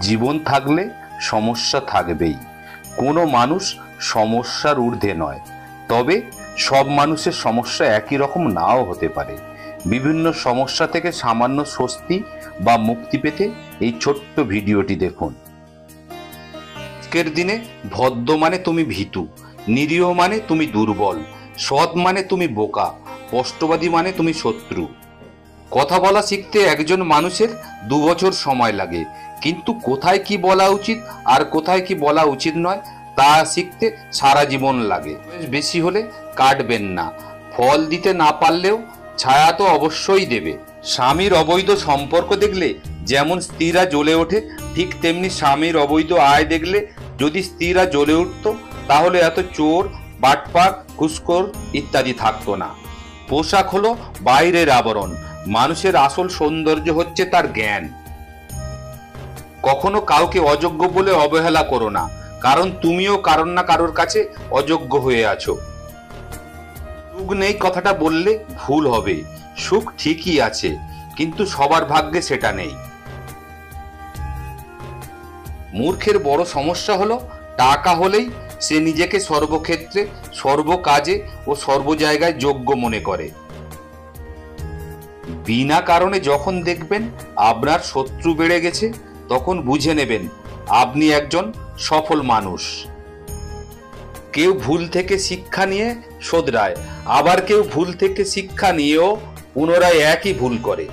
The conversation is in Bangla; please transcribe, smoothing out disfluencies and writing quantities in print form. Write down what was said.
জীবন থাকলে সমস্যা থাকবেই। কোনো মানুষ সমস্যার ঊর্ধ্বে নয়, তবে সব মানুষের সমস্যা একই রকম নাও হতে পারে। বিভিন্ন সমস্যা থেকে সামান্য স্বস্তি বা মুক্তি পেতে এই ছোট্ট ভিডিওটি দেখুন। আজকের দিনে ভদ্র মানে তুমি ভীতু, নিরীহ মানে তুমি দুর্বল, সৎ মানে তুমি বোকা, স্পষ্টবাদী মানে তুমি শত্রু। কথা বলা শিখতে একজন মানুষের 2 বছর সময় লাগে, কিন্তু কোথায় কি বলা উচিত আর কোথায় কি বলা উচিত নয় তা শিখতে সারা জীবন লাগে। বেশি হলে কাটবেন না, ফল দিতে না পারলেও ছায়া তো অবশ্যই দেবে। স্বামীর অবৈধ সম্পর্ক দেখলে যেমন স্ত্রীরা জ্বলে ওঠে, ঠিক তেমনি স্বামীর অবৈধ আয় দেখলে যদি স্ত্রীরা জ্বলে উঠত, তাহলে এত চোর, বাটপার, ঘুষখোর ইত্যাদি থাকতো না। পোশাক হলো বাইরের আবরণ, মানুষের আসল সৌন্দর্য হচ্ছে তার জ্ঞান। কখনো কাউকে অযোগ্য বলে অবহেলা করো না, কারণ তুমিও কারোর না কারোর কাছে অযোগ্য হয়ে আছো। সুখ নেই কথাটা বললে ভুল হবে, সুখ ঠিকই আছে, কিন্তু সবার ভাগ্যে সেটা নেই। মূর্খের বড় সমস্যা হলো টাকা হলেই সে নিজেকে সর্বক্ষেত্রে, সর্বকাজে ও সর্ব জায়গায় যোগ্য মনে করে। বিনা কারণে যখন দেখবেন আপনার শত্রু বেড়ে গেছে, তখন বুঝে নেবেন আপনি একজন সফল মানুষ। কেউ ভুল থেকে শিক্ষা নিয়ে শোধরায়, আবার কেউ ভুল থেকে শিক্ষা নিয়েও পুনরায় একই ভুল করে।